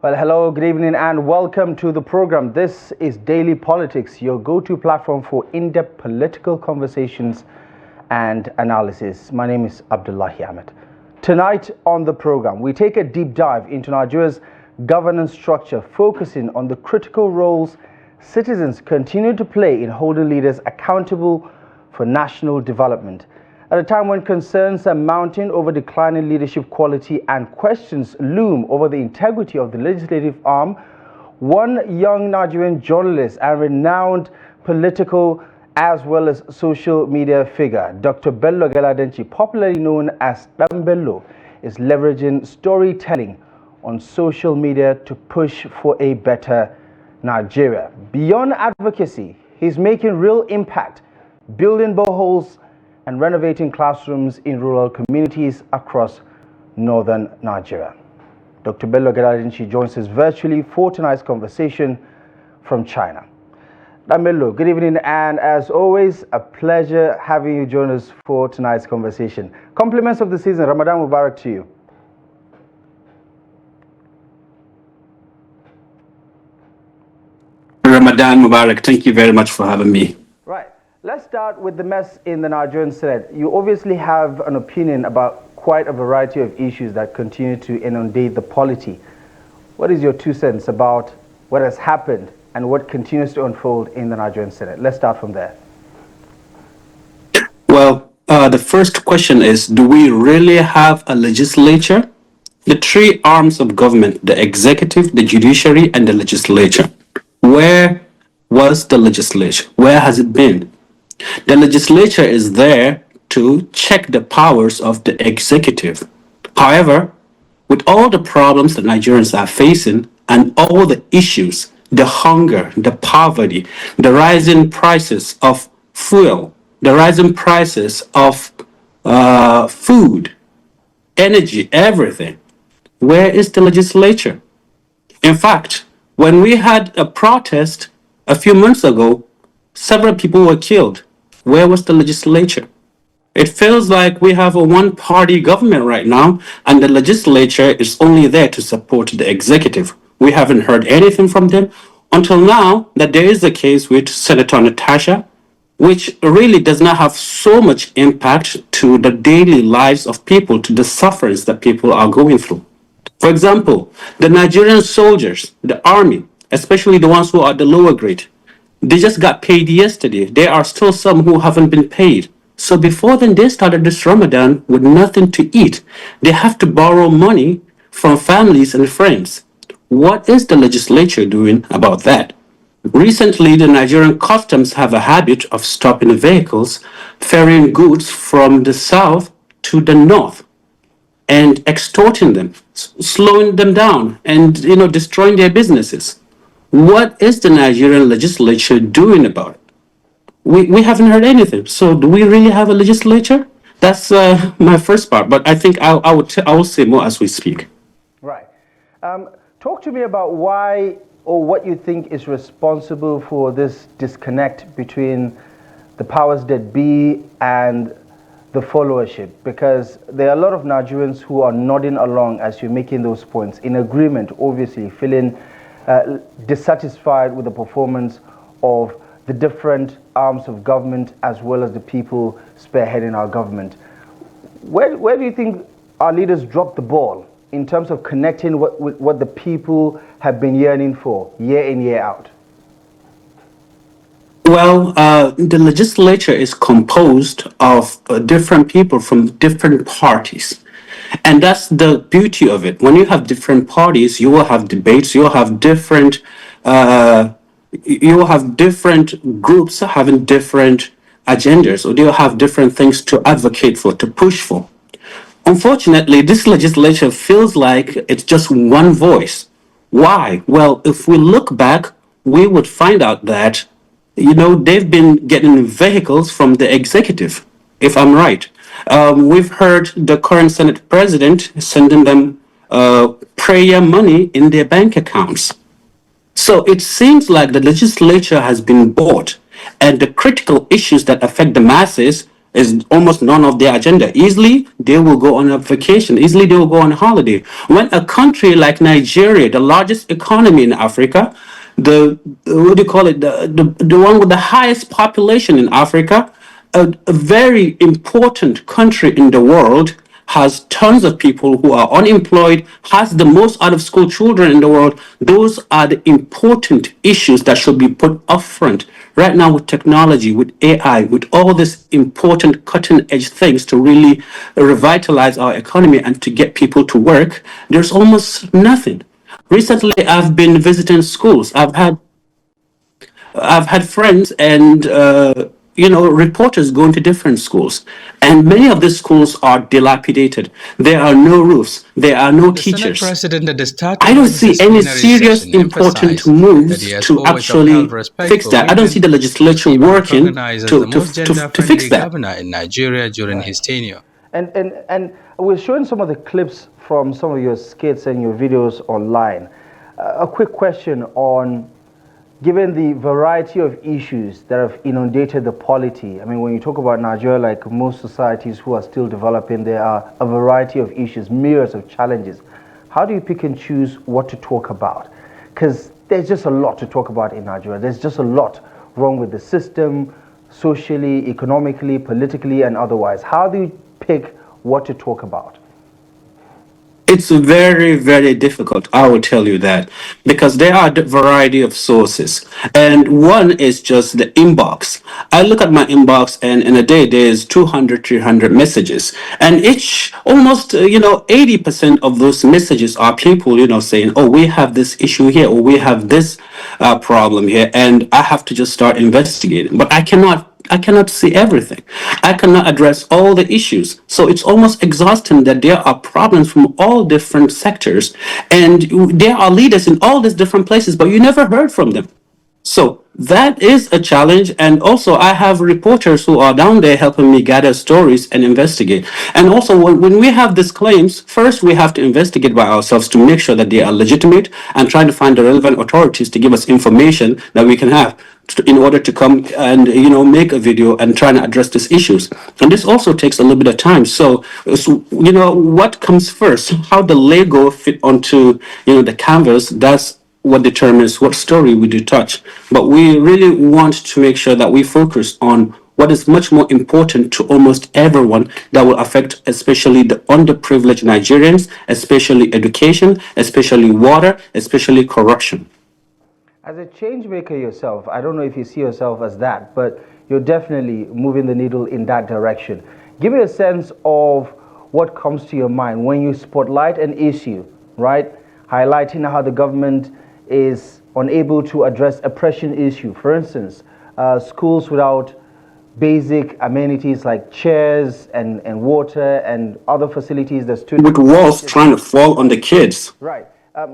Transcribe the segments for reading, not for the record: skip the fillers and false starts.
Well, hello, good evening, and welcome to the program. This is Daily Politics, your go-to platform for in-depth political conversations and analysis. My name is Abdullahi Ahmed. Tonight on the program, we take a deep dive into Nigeria's governance structure, focusing on the critical roles citizens continue to play in holding leaders accountable for national development. At a time when concerns are mounting over declining leadership quality and questions loom over the integrity of the legislative arm, one young Nigerian journalist and renowned political as well as social media figure, Dr. Bello Galadanci, popularly known as Bello, is leveraging storytelling on social media to push for a better Nigeria. Beyond advocacy, he's making real impact, building boreholes and renovating classrooms in rural communities across northern Nigeria. Dr. Bello Galadanci joins us virtually for tonight's conversation from China. Bello, good evening, and as always, a pleasure having you join us for tonight's conversation. Compliments of the season, Ramadan Mubarak to you. Ramadan Mubarak, thank you very much for having me. Right. Let's start with the mess in the Nigerian Senate. You obviously have an opinion about quite a variety of issues that continue to inundate the polity. What is your 2 cents about what has happened and what continues to unfold in the Nigerian Senate? Let's start from there. Well, the first question is, do we really have a legislature? The three arms of government, the executive, the judiciary, and the legislature. Where was the legislature? Where has it been? The legislature is there to check the powers of the executive. However, with all the problems that Nigerians are facing and all the issues, the hunger, the poverty, the rising prices of fuel, the rising prices of food, energy, everything, where is the legislature? In fact, when we had a protest a few months ago, several people were killed. Where was the legislature? It feels like we have a one-party government right now, and the legislature is only there to support the executive. We haven't heard anything from them until now that there is a case with Senator Natasha, which really does not have so much impact to the daily lives of people, to the sufferings that people are going through. For example, the Nigerian soldiers, the army, especially the ones who are the lower grade, they just got paid yesterday. There are still some who haven't been paid. So before then, they started this Ramadan with nothing to eat. They have to borrow money from families and friends. What is the legislature doing about that? Recently, the Nigerian customs have a habit of stopping vehicles ferrying goods from the south to the north and extorting them, slowing them down, and destroying their businesses. What is the Nigerian legislature doing about it? We haven't heard anything. So do we really have a legislature? That's my first part. But I think I will say more as we speak. Right. Talk to me about why or what you think is responsible for this disconnect between the powers that be and the followership, because there are a lot of Nigerians who are nodding along as you're making those points, in agreement, obviously, feeling dissatisfied with the performance of the different arms of government as well as the people spearheading our government. Where do you think our leaders dropped the ball in terms of connecting with what the people have been yearning for year in, year out? Well, the legislature is composed of different people from different parties. And that's the beauty of it. When you have different parties, you will have debates, you will have different groups having different agendas, or they'll have different things to advocate for, to push for. Unfortunately, this legislature feels like it's just one voice. Why? Well, if we look back, we would find out that, they've been getting vehicles from the executive, if I'm right. We've heard the current Senate president sending them prayer money in their bank accounts. So it seems like the legislature has been bought, and the critical issues that affect the masses is almost none of their agenda. Easily, they will go on a vacation. Easily, they will go on holiday. When a country like Nigeria, the largest economy in Africa, the what do you call it, the one with the highest population in Africa, a very important country in the world, has tons of people who are unemployed, has the most out of school children in the world. Those are the important issues that should be put up front. Right now, with technology, with AI, with all these important cutting edge things to really revitalize our economy and to get people to work, there's almost nothing. Recently, I've been visiting schools. I've had friends and reporters going to different schools, and many of these schools are dilapidated. There are no roofs. There are no The Senate teachers. president at the start I of don't see this any plenary serious session important emphasized that he moves has to always upheld actually respect fix for that. I don't see women, the who was legislature even working recognized as to the to most to fix gender-friendly that. governor in Nigeria during his tenure. And we're showing some of the clips from some of your skits and your videos online. A quick question on, given the variety of issues that have inundated the polity. I mean, when you talk about Nigeria, like most societies who are still developing, there are a variety of issues, myriads of challenges. How do you pick and choose what to talk about? Because there's just a lot to talk about in Nigeria. There's just a lot wrong with the system, socially, economically, politically, and otherwise. How do you pick what to talk about? It's very, very difficult. I will tell you that because there are a variety of sources, and one is just the inbox. I look at my inbox, and in a day there's 200, 300 messages, and each almost 80% of those messages are people saying, "Oh, we have this issue here, or we have this problem here," and I have to just start investigating. But I cannot see everything. I cannot address all the issues. So it's almost exhausting that there are problems from all different sectors, and there are leaders in all these different places, but you never heard from them. So that is a challenge. And also, I have reporters who are down there helping me gather stories and investigate. And also, when we have these claims, first we have to investigate by ourselves to make sure that they are legitimate and try to find the relevant authorities to give us information that we can have in order to come and make a video and try to address these issues. And this also takes a little bit of time. So what comes first? How the Lego fit onto the canvas? That's what determines what story we do touch. But we really want to make sure that we focus on what is much more important to almost everyone that will affect especially the underprivileged Nigerians, especially education, especially water, especially corruption. As a change maker yourself, I don't know if you see yourself as that, but you're definitely moving the needle in that direction. Give me a sense of what comes to your mind when you spotlight an issue, right? Highlighting how the government is unable to address oppression issue. For instance, schools without basic amenities like chairs and water and other facilities that students... With walls trying to fall on the kids. Right.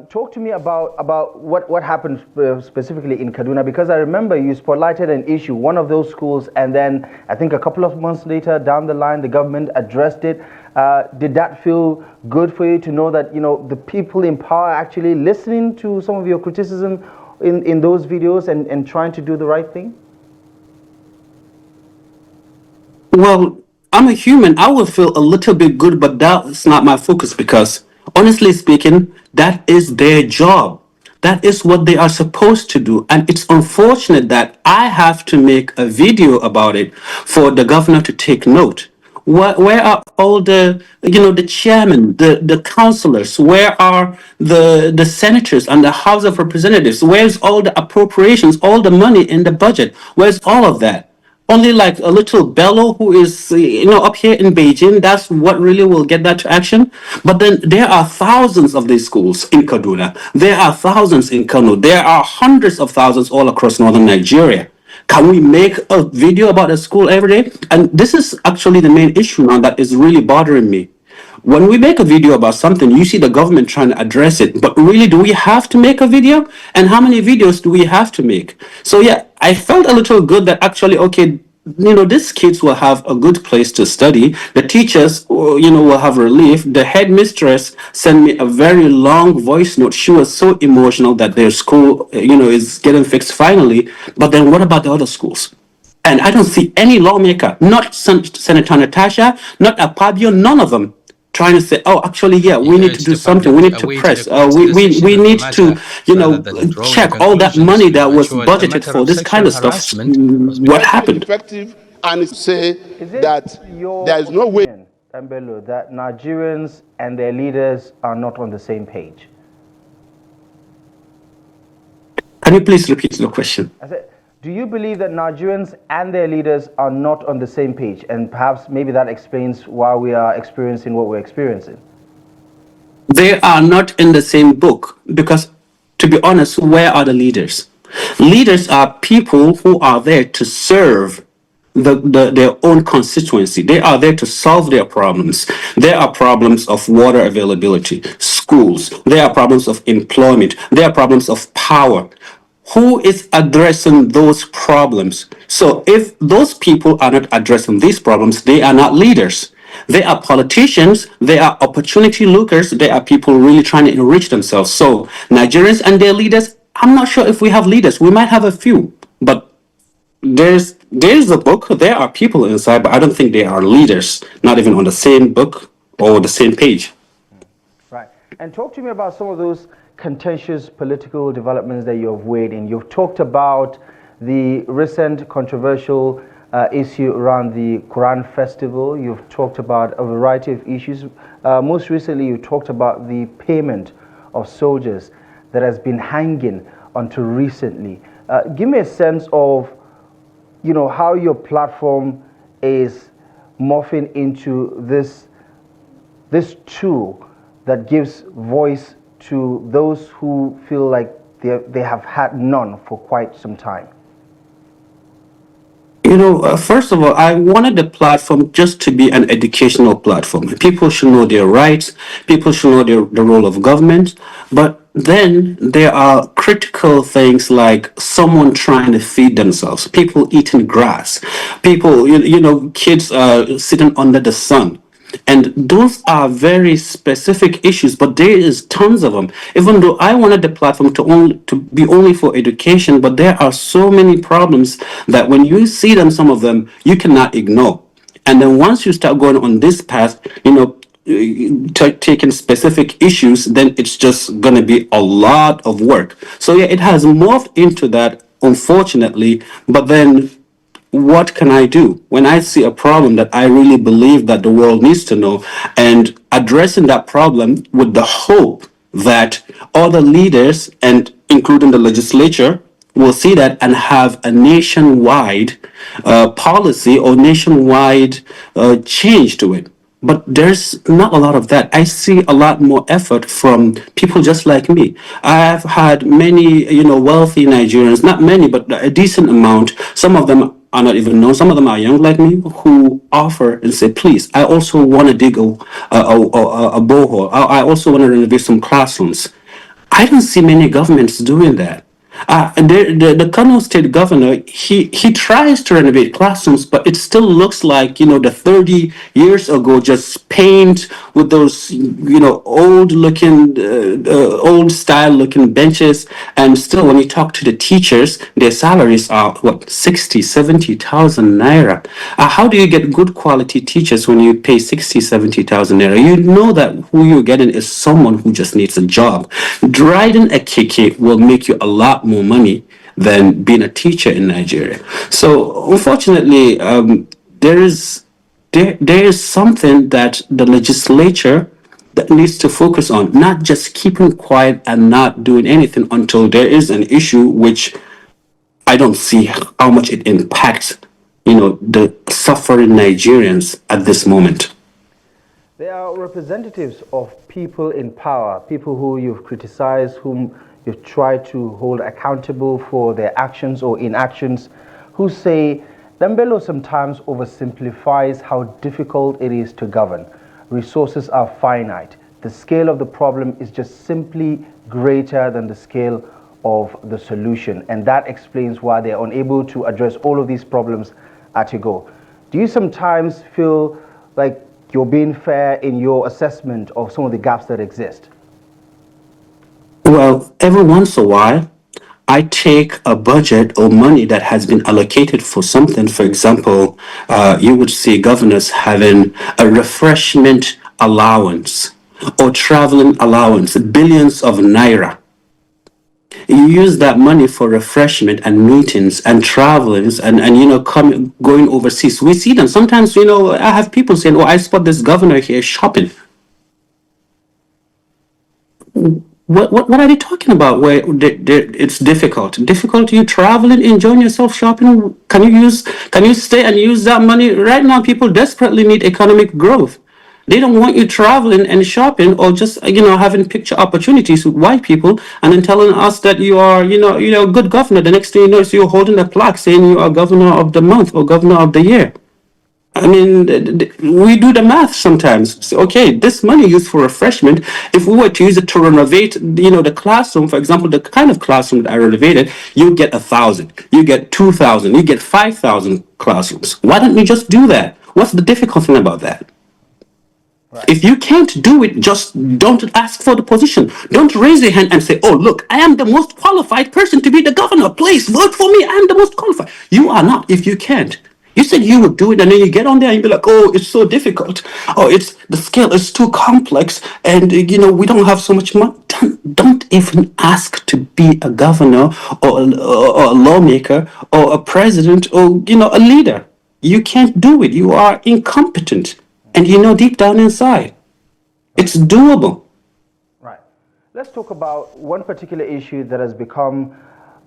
Talk to me about what happened specifically in Kaduna, because I remember you spotlighted an issue, one of those schools, and then I think a couple of months later down the line, the government addressed it. Did that feel good for you to know that, the people in power are actually listening to some of your criticism in those videos and trying to do the right thing? Well, I'm a human. I will feel a little bit good, but that's not my focus because, honestly speaking, that is their job. That is what they are supposed to do. And it's unfortunate that I have to make a video about it for the governor to take note. Where are all the chairmen, the councillors? Where are the senators and the House of Representatives? Where's all the appropriations, all the money in the budget? Where's all of that? Only like a little Bello who is up here in Beijing, that's what really will get that to action. But then there are thousands of these schools in Kaduna, there are thousands in Kano, there are hundreds of thousands all across northern Nigeria. Can we make a video about a school every day? And this is actually the main issue now that is really bothering me. When we make a video about something, you see the government trying to address it. But really, do we have to make a video? And how many videos do we have to make? So yeah, I felt a little good that actually, okay, these kids will have a good place to study. The teachers, will have relief. The headmistress sent me a very long voice note. She was so emotional that their school, is getting fixed finally. But then what about the other schools? And I don't see any lawmaker, not Senator Natasha, not Apabio, none of them trying to say, oh, actually, yeah, He we need to urged do the something. We public to need to await press. the court's We decision on the need to, matter rather than drawing check all that conclusions. money He that was assured the budgeted matter for of this kind sexual of stuff. harassment was What happened? Effective and say Is it that your there is no way. opinion, Bello, that Nigerians and their leaders are not on the same page? Can you please repeat the question? I said, do you believe that Nigerians and their leaders are not on the same page? And perhaps maybe that explains why we are experiencing what we're experiencing. They are not in the same book because, to be honest, where are the leaders? Leaders are people who are there to serve their own constituency. They are there to solve their problems. There are problems of water availability, schools. There are problems of employment. There are problems of power. Who is addressing those problems? So if those people are not addressing these problems, they are not leaders. They are politicians, they are opportunity lookers, they are people really trying to enrich themselves. So Nigerians and their leaders, I'm not sure if we have leaders. We might have a few, but there's a book, there are people inside, but I don't think they are leaders, not even on the same book or the same page. Right. And talk to me about some of those contentious political developments that you've weighed in. You've talked about the recent controversial issue around the Quran festival. You've talked about a variety of issues. Most recently, you talked about the payment of soldiers that has been hanging until recently. Give me a sense of, how your platform is morphing into this tool that gives voice to those who feel like they have had none for quite some time. First of all, I wanted the platform just to be an educational platform. People should know their rights, people should know the role of government, but then there are critical things like someone trying to feed themselves, people eating grass, people, kids sitting under the sun. And those are very specific issues, but there is tons of them. Even though I wanted the platform to be only for education, but there are so many problems that when you see them, some of them you cannot ignore. And then once you start going on this path, taking specific issues, then it's just going to be a lot of work. So yeah, it has morphed into that, unfortunately. But then what can I do when I see a problem that I really believe that the world needs to know, and addressing that problem with the hope that other leaders, and including the legislature, will see that and have a nationwide policy or nationwide change to it. But there's not a lot of that. I see a lot more effort from people just like me. I've had many, wealthy Nigerians, not many, but a decent amount. Some of them are not even known. Some of them are young like me who offer and say, please, I also want to dig a borehole. I also want to renovate some classrooms. I don't see many governments doing that. The Kano state governor, he tries to renovate classrooms, but it still looks like, the 30 years ago, just paint with those, old looking, old style looking benches. And still, when you talk to the teachers, their salaries are, 60, 70,000 naira. How do you get good quality teachers when you pay 60, 70,000 naira? You know that who you're getting is someone who just needs a job. Riding a KK will make you a lot more money than being a teacher in Nigeria. So unfortunately, there is something that the legislature that needs to focus on, not just keeping quiet and not doing anything until there is an issue, which I don't see how much it impacts, the suffering Nigerians at this moment. They are representatives of people in power, people who you've criticized, whom you've tried to hold accountable for their actions or inactions, who say Bello sometimes oversimplifies how difficult it is to govern. Resources are finite. The scale of the problem is just simply greater than the scale of the solution. And that explains why they're unable to address all of these problems at a go. Do you sometimes feel like you're being fair in your assessment of some of the gaps that exist? Well, every once in a while, I take a budget or money that has been allocated for something. For example, you would see governors having a refreshment allowance or traveling allowance, billions of naira. You use that money for refreshment and meetings and travelings and going overseas. We see them sometimes. I have people saying, "Oh, I spot this governor here shopping." What are they talking about? Where it's difficult. You traveling, enjoying yourself, shopping. Can you stay and use that money right now? People desperately need economic growth. They don't want you traveling and shopping or just having picture opportunities with white people and then telling us that you are a good governor. The next thing you know is you're holding a plaque saying you are governor of the month or governor of the year. I mean, we do the math sometimes. So, okay, this money used for refreshment, if we were to use it to renovate, the classroom, for example, the kind of classroom that I renovated, you get 1,000, you get 2,000, you get 5,000 classrooms. Why don't you just do that? What's the difficult thing about that? Right. If you can't do it, just don't ask for the position. Don't raise your hand and say, "Oh, look, I am the most qualified person to be the governor. Please vote for me. I am the most qualified." You are not if you can't. You said you would do it, and then you get on there and you be like, "Oh, it's so difficult. Oh, the scale is too complex, and we don't have so much money." Don't even ask to be a governor or a lawmaker or a president or a leader. You can't do it. You are incompetent, and deep down inside, it's doable. Right. Let's talk about one particular issue that has become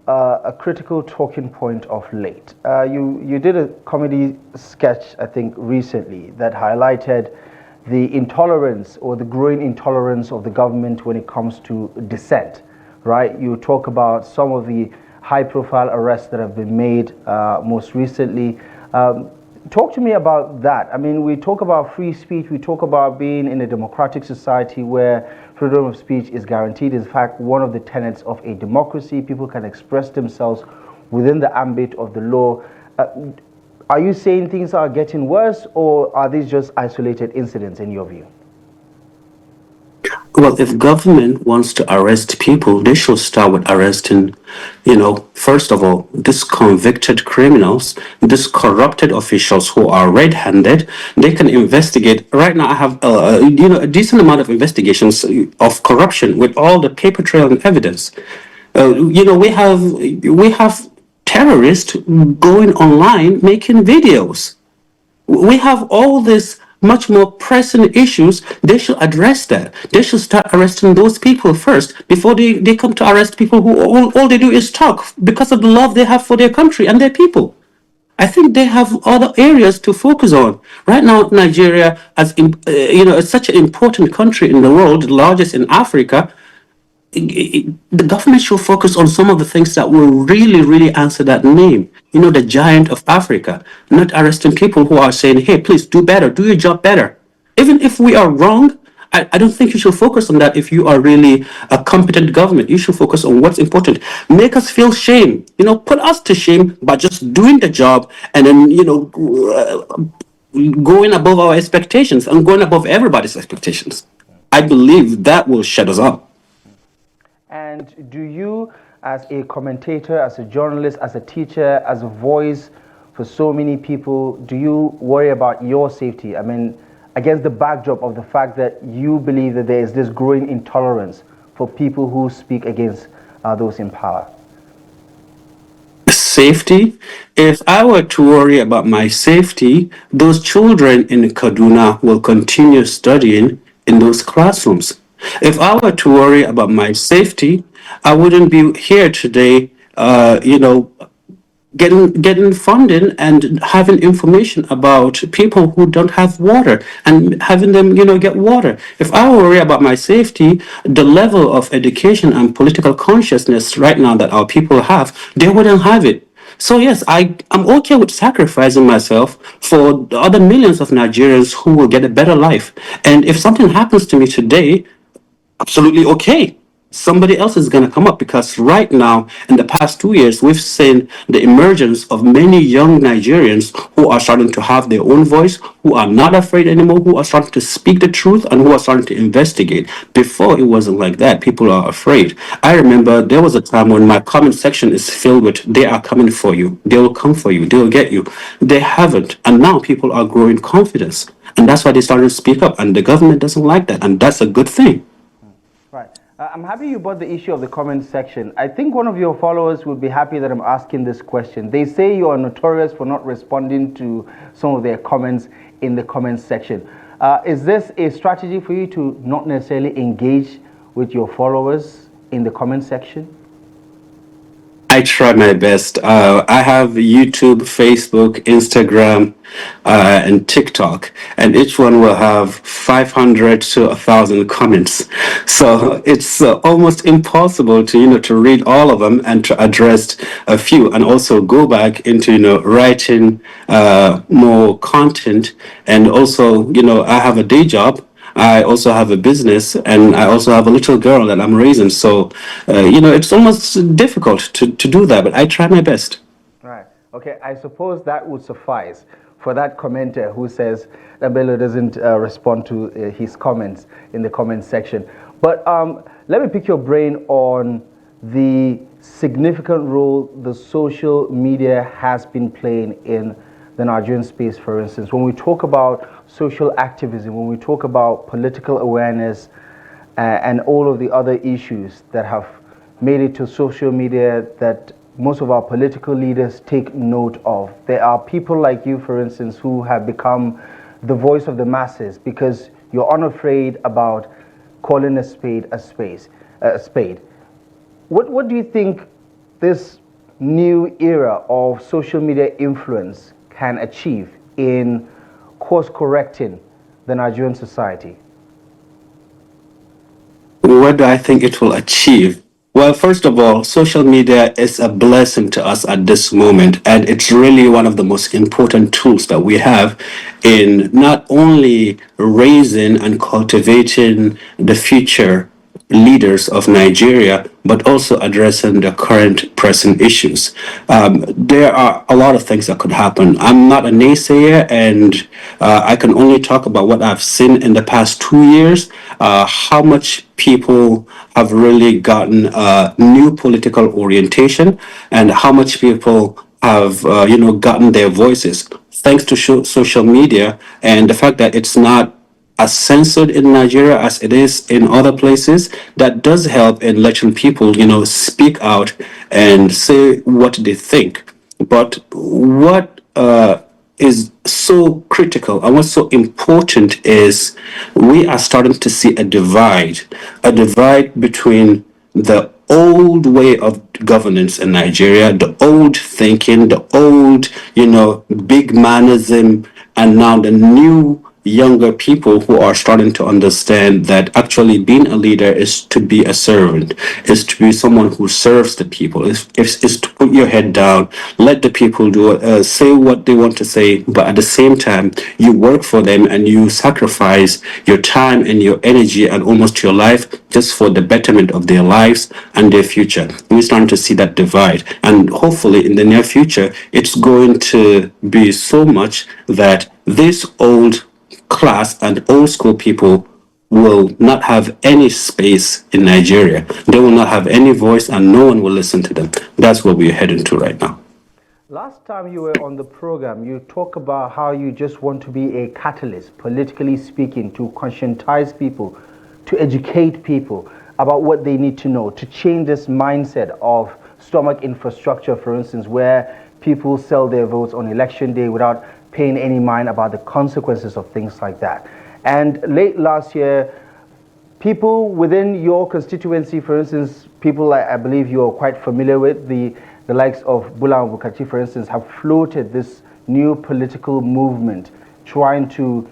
a critical talking point of late. You did a comedy sketch, I think, recently that highlighted the intolerance or the growing intolerance of the government when it comes to dissent, right? You talk about some of the high-profile arrests that have been made most recently. Talk to me about that. I mean, we talk about free speech, we talk about being in a democratic society where freedom of speech is guaranteed. In fact, one of the tenets of a democracy, people can express themselves within the ambit of the law. Are you saying things are getting worse, or are these just isolated incidents in your view? Well, if government wants to arrest people, they should start with arresting, first of all, these convicted criminals, these corrupted officials who are red-handed. They can investigate. Right now, I have, a decent amount of investigations of corruption with all the paper trail and evidence. We have terrorists going online making videos. We have all this much more pressing issues. They should address that. They should start arresting those people first before they come to arrest people who all they do is talk because of the love they have for their country and their people. I think they have other areas to focus on. Right now, Nigeria, is such an important country in the world, the largest in Africa. The government should focus on some of the things that will really, really answer that name. The giant of Africa, not arresting people who are saying, "Hey, please do better, do your job better." Even if we are wrong, I don't think you should focus on that if you are really a competent government. You should focus on what's important. Make us feel shame, put us to shame by just doing the job and then, going above our expectations and going above everybody's expectations. I believe that will shut us up. And do you, as a commentator, as a journalist, as a teacher, as a voice for so many people, do you worry about your safety? I mean, against the backdrop of the fact that you believe that there is this growing intolerance for people who speak against those in power? Safety? If I were to worry about my safety, those children in Kaduna will continue studying in those classrooms. If I were to worry about my safety, I wouldn't be here today, getting funding and having information about people who don't have water and having them, get water. If I worry about my safety, the level of education and political consciousness right now that our people have, they wouldn't have it. So yes, I'm okay with sacrificing myself for the other millions of Nigerians who will get a better life. And if something happens to me today, absolutely okay. somebody else is going to come up, because right now, in the past 2 years, we've seen the emergence of many young Nigerians who are starting to have their own voice, who are not afraid anymore, who are starting to speak the truth, and who are starting to investigate. Before, it wasn't like that. People are afraid. I remember there was a time when my comment section is filled with, they are coming for you, they will come for you, they will get you. They haven't. And now people are growing confidence. And that's why they started to speak up. And the government doesn't like that. And that's a good thing. Right. I'm happy you brought the issue of the comment section. I think one of your followers would be happy that I'm asking this question. They say you are notorious for not responding to some of their comments in the comment section. Is this a strategy for you to not necessarily engage with your followers in the comment section? I try my best. I have YouTube, Facebook, Instagram, and TikTok, and each one will have 500 to 1,000 comments. So it's almost impossible to to read all of them and to address a few, and also go back into writing more content. And also, I have a day job. I also have a business, and I also have a little girl that I'm raising. So, it's almost difficult to do that, but I try my best. Right. Okay. I suppose that would suffice for that commenter who says that Bello doesn't respond to his comments in the comment section. But let me pick your brain on the significant role the social media has been playing in the Nigerian space. For instance, when we talk about social activism, when we talk about political awareness and all of the other issues that have made it to social media that most of our political leaders take note of. There are people like you, for instance, who have become the voice of the masses because you're unafraid about calling a spade a spade. What do you think this new era of social media influence can achieve in course correcting the Nigerian society? What do I think it will achieve? Well, first of all, social media is a blessing to us at this moment, and it's really one of the most important tools that we have in not only raising and cultivating the future leaders of Nigeria, but also addressing the current pressing issues. There are a lot of things that could happen. I'm not a naysayer, and I can only talk about what I've seen in the past 2 years, how much people have really gotten a new political orientation, and how much people have, gotten their voices thanks to social media, and the fact that it's not as censored in Nigeria as it is in other places. That does help in letting people, speak out and say what they think. But what is so critical and what's so important is we are starting to see a divide between the old way of governance in Nigeria, the old thinking, the old, big manism, and now the new younger people who are starting to understand that actually being a leader is to be a servant, is to be someone who serves the people, is to put your head down, let the people do it, say what they want to say, but at the same time, you work for them and you sacrifice your time and your energy and almost your life just for the betterment of their lives and their future. We're starting to see that divide. And hopefully in the near future, it's going to be so much that this old class and old school people will not have any space in Nigeria. They will not have any voice and no one will listen to them. That's what we're heading to right now. Last time you were on the program, you talked about how you just want to be a catalyst, politically speaking, to conscientize people, to educate people about what they need to know, to change this mindset of stomach infrastructure, for instance, where people sell their votes on election day without paying any mind about the consequences of things like that. And late last year, people within your constituency, for instance, people I believe you're quite familiar with, the likes of Bula and Bukachi, for instance, have floated this new political movement trying to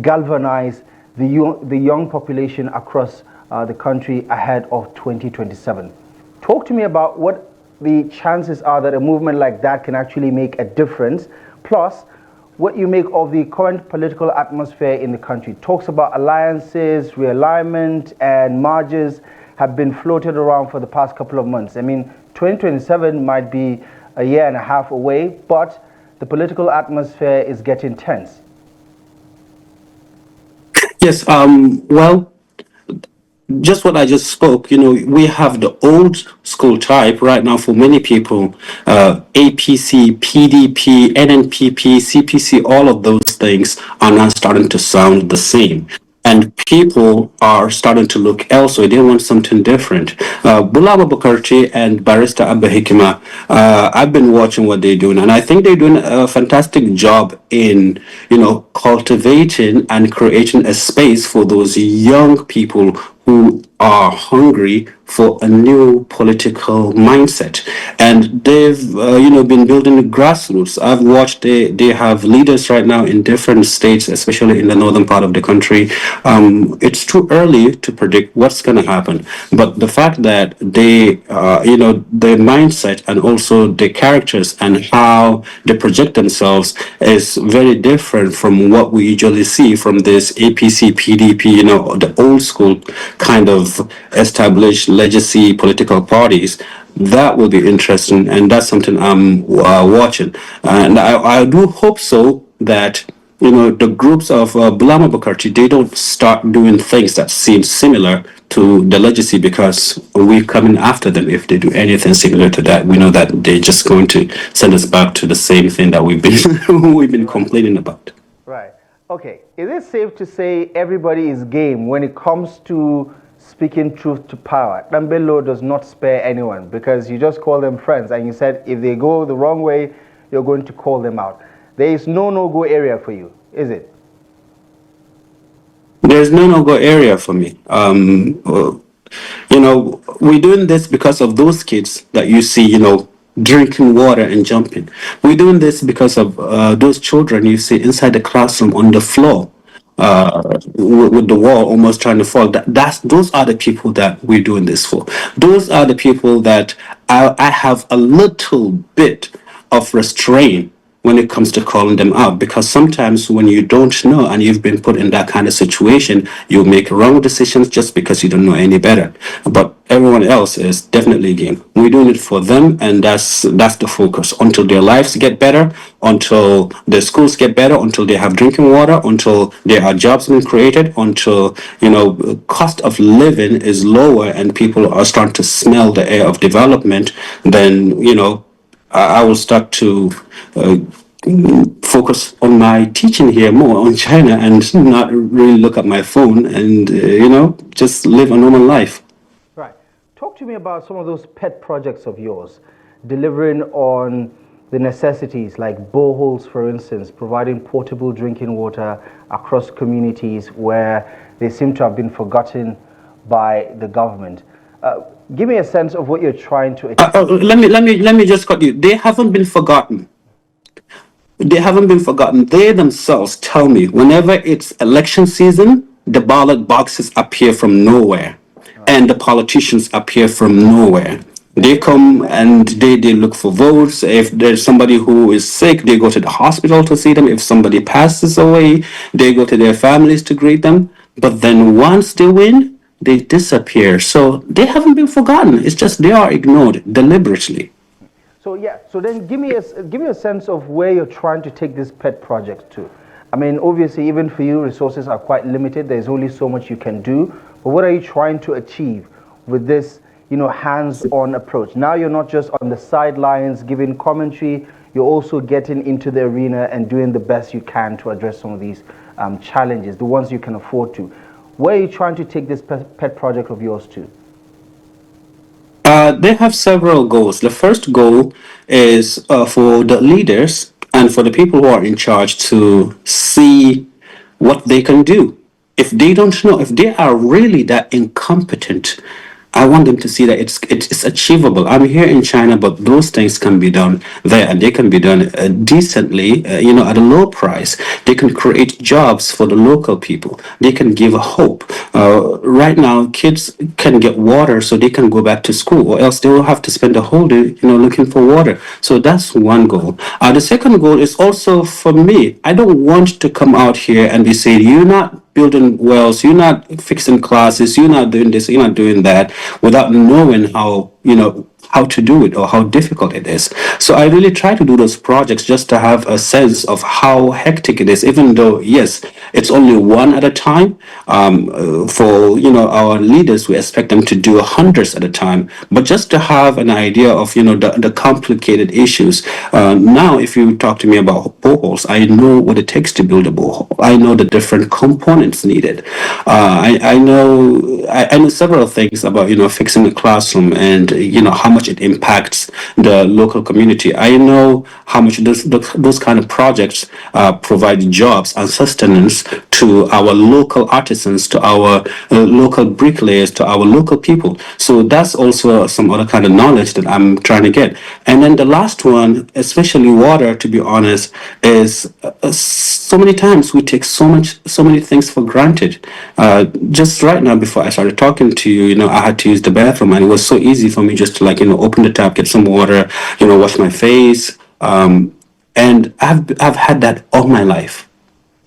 galvanize the young population across the country ahead of 2027. Talk to me about what the chances are that a movement like that can actually make a difference, plus what you make of the current political atmosphere in the country. Talks about alliances, realignment, and mergers, have been floated around for the past couple of months. I mean, 2027 might be a year and a half away, but the political atmosphere is getting tense. Yes, well, just what I just spoke, we have the old school type right now for many people, APC, PDP, NNPP, CPC, all of those things are now starting to sound the same. And people are starting to look elsewhere. They want something different. Bulama Bukarti and Barrister Abba Hikima, I've been watching what they're doing, and I think they're doing a fantastic job in, cultivating and creating a space for those young people who are hungry for a new political mindset, and they've been building the grassroots. I've watched they have leaders right now in different states, especially in the northern part of the country. It's too early to predict what's going to happen, but the fact that they their mindset and also their characters and how they project themselves is very different from what we usually see from this APC, PDP, the old school kind of established legacy political parties. That will be interesting, and that's something I'm watching. And I do hope so that the groups of Bulama Bukarti, they don't start doing things that seem similar to the legacy, because we're coming after them if they do anything similar to that. We know that they're just going to send us back to the same thing that we've been we've been complaining about. Right. Okay. Is it safe to say everybody is game when it comes to speaking truth to power? Bello does not spare anyone, because you just call them friends and you said if they go the wrong way, you're going to call them out. There is no no-go area for you, is it? There's no no-go area for me. We're doing this because of those kids that you see, drinking water and jumping. We're doing this because of those children you see inside the classroom on the floor, with the wall almost trying to fall. Those are the people that we're doing this for. Those are the people that I have a little bit of restraint when it comes to calling them out, because sometimes when you don't know and you've been put in that kind of situation, you make wrong decisions just because you don't know any better. But everyone else is definitely game. We're doing it for them, and that's the focus. Until their lives get better, until their schools get better, until they have drinking water, until there are jobs being created, until cost of living is lower and people are starting to smell the air of development, then I will start to focus on my teaching here more on China and not really look at my phone and, just live a normal life. Right. Talk to me about some of those pet projects of yours, delivering on the necessities like boreholes, for instance, providing portable drinking water across communities where they seem to have been forgotten by the government. Give me a sense of what you're trying to achieve. Let me just cut you. They haven't been forgotten. They haven't been forgotten. They themselves tell me whenever it's election season, the ballot boxes appear from nowhere, and the politicians appear from nowhere. They come and they look for votes. If there's somebody who is sick, they go to the hospital to see them. If somebody passes away, they go to their families to greet them. But then once they win, they disappear. So they haven't been forgotten. It's just they are ignored deliberately. So yeah, so then give me a sense of where you're trying to take this pet project to. I mean, obviously, even for you, resources are quite limited. There's only so much you can do. But what are you trying to achieve with this, hands-on approach? Now you're not just on the sidelines giving commentary. You're also getting into the arena and doing the best you can to address some of these challenges, the ones you can afford to. Where are you trying to take this pet project of yours to? They have several goals. The first goal is for the leaders and for the people who are in charge to see what they can do. If they don't know, if they are really that incompetent, I want them to see that it's achievable. I'm here in China, but those things can be done there, and they can be done decently, at a low price. They can create jobs for the local people. They can give hope. Right now, kids can get water so they can go back to school, or else they will have to spend the whole day, looking for water. So that's one goal. The second goal is also for me. I don't want to come out here and be saying, you're not building wells, you're not fixing classes, you're not doing this, you're not doing that, without knowing how, how to do it or how difficult it is. So I really try to do those projects just to have a sense of how hectic it is, even though, yes, it's only one at a time. For, our leaders, we expect them to do hundreds at a time, but just to have an idea of, the complicated issues. Now, if you talk to me about boreholes, I know what it takes to build a borehole. I know the different components needed. I know several things about, fixing a classroom and, how much it impacts the local community. I know how much those kind of projects provide jobs and sustenance to our local artisans, to our local bricklayers, to our local people. So that's also some other kind of knowledge that I'm trying to get. And then the last one, especially water, to be honest, is so many times we take so many things for granted. Just right now, before I started talking to you, I had to use the bathroom, and it was so easy for me just to open the tap, get some water, wash my face. And I've had that all my life.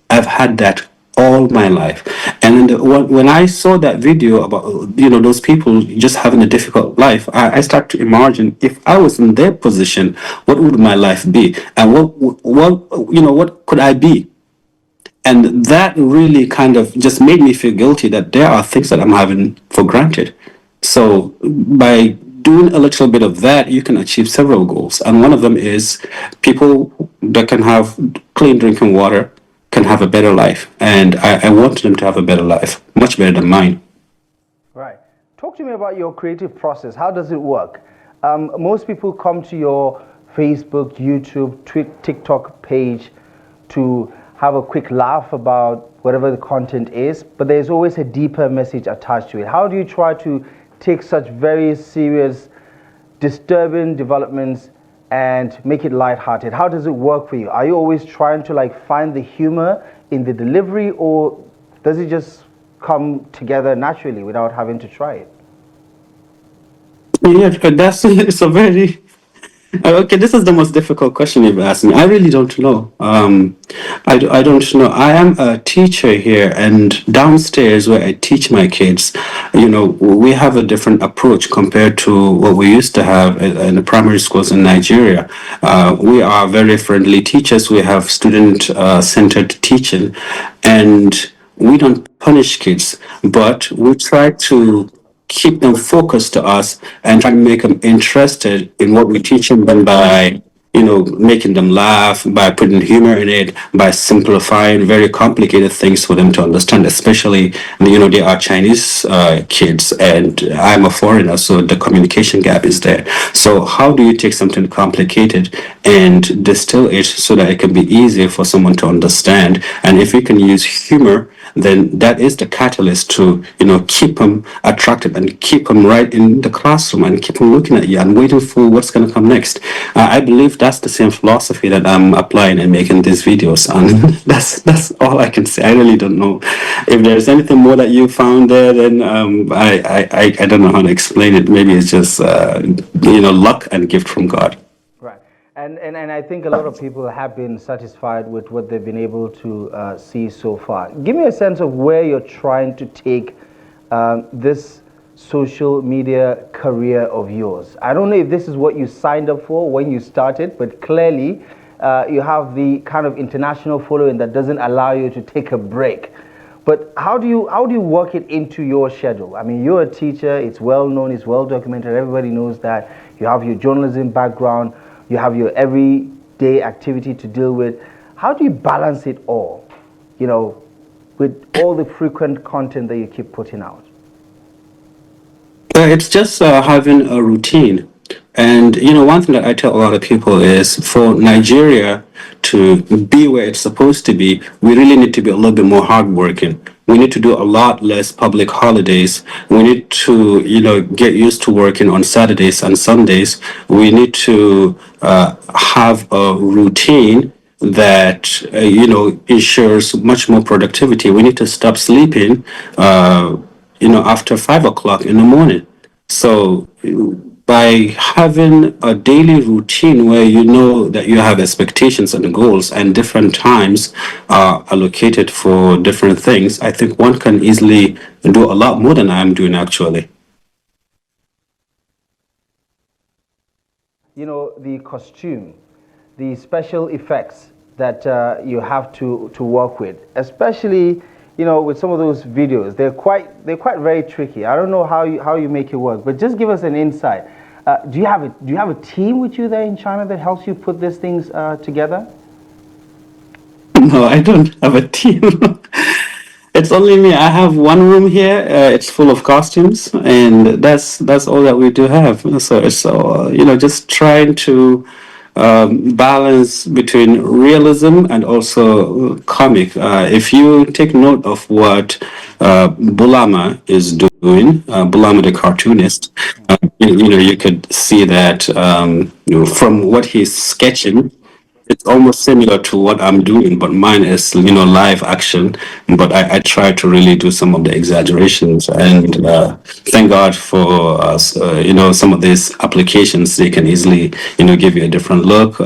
I've had that all my life. And when I saw that video about those people just having a difficult life, I start to imagine, if I was in their position, what would my life be, and what could I be? And that really kind of just made me feel guilty that there are things that I'm having for granted. So by doing a little bit of that, you can achieve several goals. And one of them is people that can have clean drinking water can have a better life. And I want them to have a better life, much better than mine. Right. Talk to me about your creative process. How does it work? Most people come to your Facebook, YouTube, TikTok page to have a quick laugh about whatever the content is, but there's always a deeper message attached to it. How do you try to take such very serious, disturbing developments and make it lighthearted? How does it work for you? Are you always trying to find the humor in the delivery, or does it just come together naturally without having to try it? Yeah, it's a very okay. This is the most difficult question you've asked me. I really don't know. I don't know. I am a teacher here, and downstairs where I teach my kids, we have a different approach compared to what we used to have in the primary schools in Nigeria. We are very friendly teachers. We have student-centered teaching, and we don't punish kids, but we try to keep them focused to us and try to make them interested in what we're teaching them by, making them laugh, by putting humor in it, by simplifying very complicated things for them to understand, especially, they are Chinese kids, and I'm a foreigner, so the communication gap is there. So how do you take something complicated and distill it so that it can be easier for someone to understand? And if you can use humor, then that is the catalyst to, keep them attracted and keep them right in the classroom and keep them looking at you and waiting for what's going to come next. I believe that's the same philosophy that I'm applying and making these videos. And that's all I can say. I really don't know. If there's anything more that you found there, then I don't know how to explain it. Maybe it's just, luck and gift from God. Right. And I think a lot of people have been satisfied with what they've been able to see so far. Give me a sense of where you're trying to take this social media career of yours. I don't know if this is what you signed up for when you started, but clearly you have the kind of international following that doesn't allow you to take a break. But how do you work it into your schedule? I mean, you're a teacher, it's well known, it's well documented, everybody knows that. You have your journalism background, you have your everyday activity to deal with. How do you balance it all, with all the frequent content that you keep putting out? It's just having a routine. And, one thing that I tell a lot of people is, for Nigeria to be where it's supposed to be, we really need to be a little bit more hardworking. We need to do a lot less public holidays. We need to, get used to working on Saturdays and Sundays. We need to have a routine that, ensures much more productivity. We need to stop sleeping, after 5 o'clock in the morning. So by having a daily routine where you know that you have expectations and goals and different times are allocated for different things, I think one can easily do a lot more than I am doing actually. You know, the costume, the special effects that you have to work with, especially, you know, with some of those videos, they're quite very tricky. I don't know how you make it work, but just give us an insight. Do you have a team with you there in China that helps you put these things together? No, I don't have a team. It's only me. I have one room here. It's full of costumes, and that's all that we do have. So it's just trying to balance between realism and also comic. If you take note of what Bulama is doing, Bulama the cartoonist, you could see that from what he's sketching, it's almost similar to what I'm doing, but mine is, live action. But I try to really do some of the exaggerations, and thank God for some of these applications. They can easily, give you a different look.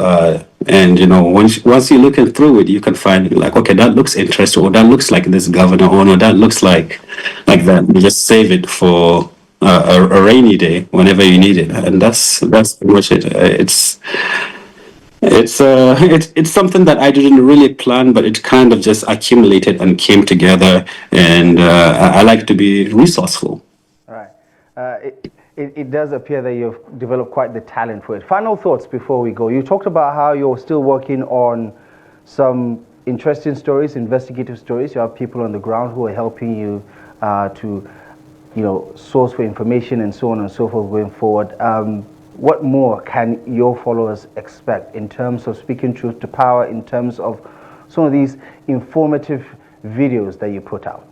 And once you're looking through it, you can find like, okay, that looks interesting, or that looks like this governor, or no, that looks like that. You just save it for a rainy day whenever you need it, and that's pretty much it. It's something that I didn't really plan, but it kind of just accumulated and came together. And I like to be resourceful. All right. It does appear that you've developed quite the talent for it. Final thoughts before we go. You talked about how you're still working on some interesting stories, investigative stories. You have people on the ground who are helping you to, source for information and so on and so forth going forward. What more can your followers expect in terms of speaking truth to power, in terms of some of these informative videos that you put out?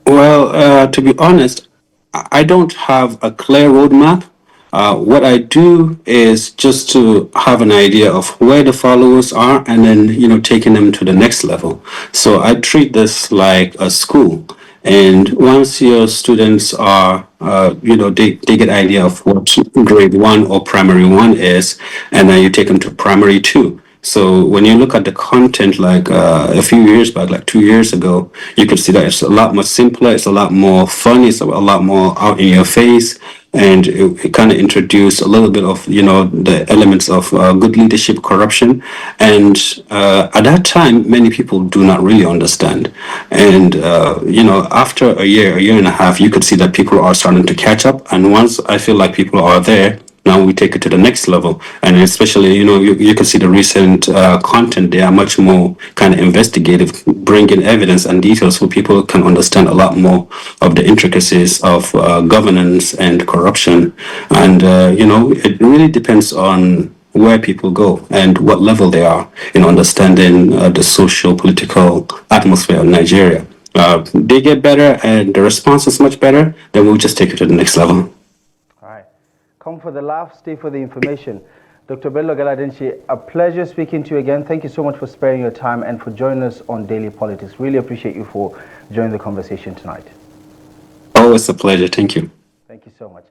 Well, to be honest, I don't have a clear roadmap. What I do is just to have an idea of where the followers are, and then taking them to the next level. So I treat this like a school. And once your students are, they get idea of what grade one or primary one is, and then you take them to primary two. So when you look at the content, like a few years back, like 2 years ago, you could see that it's a lot more simpler, it's a lot more funny, it's a lot more out in your face, and it kind of introduced a little bit of the elements of good leadership, corruption, and at that time, many people do not really understand, and after a year and a half, you could see that people are starting to catch up, and once I feel like people are there, now we take it to the next level. And especially, you can see the recent content. They are much more kind of investigative, bringing evidence and details so people can understand a lot more of the intricacies of governance and corruption. And, it really depends on where people go and what level they are in understanding the social political atmosphere of Nigeria. They get better and the response is much better, then we'll just take it to the next level. Come for the laugh, stay for the information. Dr. Bello Galadanci, a pleasure speaking to you again. Thank you so much for sparing your time and for joining us on Daily Politics. Really appreciate you for joining the conversation tonight. Always a pleasure. Thank you. Thank you so much.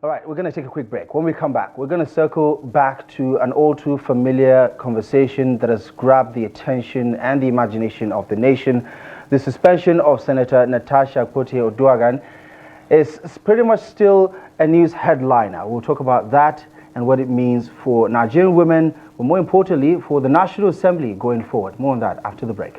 All right, we're going to take a quick break. When we come back, we're going to circle back to an all too familiar conversation that has grabbed the attention and the imagination of the nation. The suspension of Senator Natasha Akpoti-Oduaghan is pretty much still a news headliner. We'll talk about that and what it means for Nigerian women, but more importantly, for the National Assembly going forward. More on that after the break.